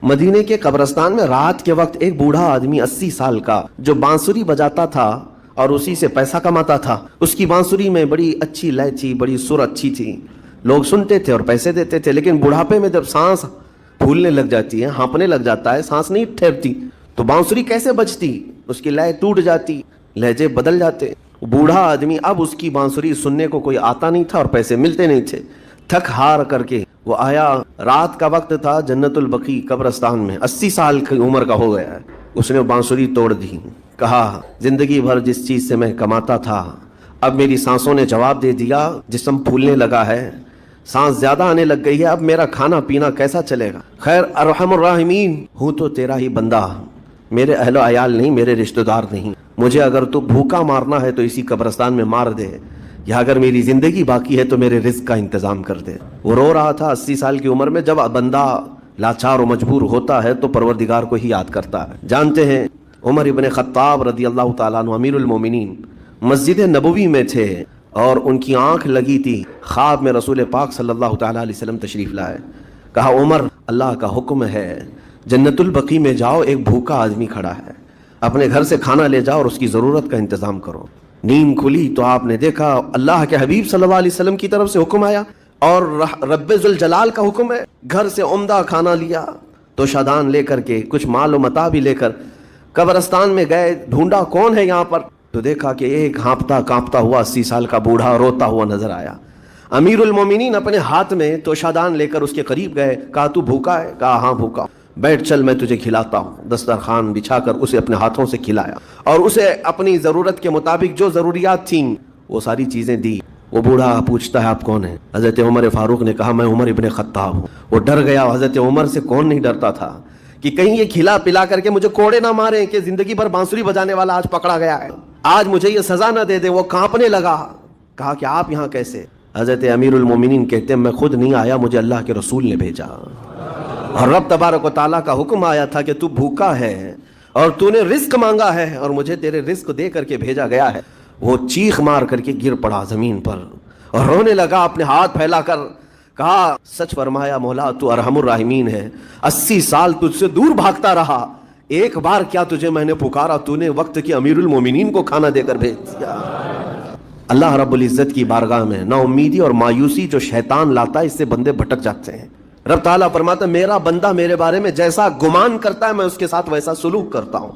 مدینے کے قبرستان میں رات کے وقت ایک بوڑھا آدمی 80 سال کا جو بانسری بجاتا تھا اور اسی سے پیسہ کماتا تھا. اس کی بانسری میں بڑی اچھی لے تھی, بڑی سر اچھی تھی, لوگ سنتے تھے اور پیسے دیتے تھے. لیکن بڑھاپے میں جب سانس پھولنے لگ جاتی ہے, ہانپنے لگ جاتا ہے, سانس نہیں ٹھہرتی, تو بانسری کیسے بجتی؟ اس کی لے ٹوٹ جاتی, لہجے بدل جاتے. بوڑھا آدمی اب اس کی بانسری سننے کو کوئی آتا نہیں تھا اور پیسے ملتے نہیں تھے. تھک ہار کر کے وہ آیا. رات کا وقت تھا, جنت البقیع قبرستان میں, 80 سال کی عمر کا ہو گیا ہے. اس نے بانسری توڑ دی, کہا زندگی بھر جس چیز سے میں کماتا تھا اب میری سانسوں نے جواب دے دیا, جسم پھولنے لگا ہے, سانس زیادہ آنے لگ گئی ہے, اب میرا کھانا پینا کیسا چلے گا؟ خیر ارحم الراحمین, ہوں تو تیرا ہی بندہ, میرے اہل و عیال نہیں, میرے رشتہ دار نہیں. مجھے اگر تو بھوکا مارنا ہے تو اسی قبرستان میں مار دے, یا اگر میری زندگی باقی ہے تو میرے رزق کا انتظام کر دے. وہ رو رہا تھا 80 سال کی عمر میں. جب بندہ لاچار و مجبور ہوتا ہے تو پروردگار کو ہی یاد کرتا ہے. جانتے ہیں عمر ابن خطاب رضی اللہ تعالیٰ عنہ امیر المومنین مسجد نبوی میں تھے اور ان کی آنکھ لگی تھی. خواب میں رسول پاک صلی اللہ تعالیٰ علیہ وسلم تشریف لائے. کہا عمر, اللہ کا حکم ہے, جنت البقیع میں جاؤ, ایک بھوکا آدمی کھڑا ہے, اپنے گھر سے کھانا لے جاؤ اور اس کی ضرورت کا انتظام کرو. نیند کھلی تو آپ نے دیکھا اللہ کے حبیب صلی اللہ علیہ وسلم کی طرف سے حکم آیا اور رب ذوالجلال کا حکم ہے. گھر سے عمدہ کھانا لیا, تو شادان لے کر کے کچھ مال و متاع بھی لے کر قبرستان میں گئے. ڈھونڈا کون ہے یہاں پر, تو دیکھا کہ ایک ہانپتا کانپتا ہوا 80 سال کا بوڑھا روتا ہوا نظر آیا. امیر المومنین اپنے ہاتھ میں تو شادان لے کر اس کے قریب گئے. کہا تو بھوکا ہے؟ کہا ہاں بھوکا. بیٹھ چل میں تجھے کھلاتا ہوں. دسترخوان بچھا کر اسے اپنے ہاتھوں سے کھلایا اور اسے اپنی ضرورت کے مطابق جو ضروریات تھیں وہ ساری چیزیں دی. وہ بوڑھا پوچھتا ہے آپ کون ہیں؟ حضرت عمر فاروق نے کہا میں عمر ابن خطاب ہوں. وہ ڈر گیا. حضرت عمر سے کون نہیں ڈرتا تھا کہ کہیں یہ کھلا پلا کر کے مجھے کوڑے نہ ماریں کہ زندگی بھر بانسری بجانے والا آج پکڑا گیا ہے, آج مجھے یہ سزا نہ دے دے. وہ کانپنے لگا. کہا کہ آپ یہاں کیسے؟ حضرت امیر المومنین کہتے ہیں میں خود نہیں آیا, مجھے اللہ کے رسول نے بھیجا, اور رب تبارک و تعالیٰ کا حکم آیا تھا کہ تو بھوکا ہے اور تو نے رزق مانگا ہے اور مجھے تیرے رزق دے کر کے بھیجا گیا ہے. وہ چیخ مار کر کے گر پڑا زمین پر اور رونے لگا, اپنے ہاتھ پھیلا کر. کہا سچ فرمایا مولا, تو ارحم الراحمین ہے. 80 سال تجھ سے دور بھاگتا رہا, ایک بار کیا تجھے میں نے پکارا, تو نے وقت کی امیر المومنین کو کھانا دے کر بھیج دیا. اللہ رب العزت کی بارگاہ میں نا امیدی اور مایوسی جو شیطان لاتا ہے, اس سے بندے بھٹک جاتے ہیں. رب تعالیٰ فرماتا ہے میرا بندہ میرے بارے میں جیسا گمان کرتا ہے میں اس کے ساتھ ویسا سلوک کرتا ہوں.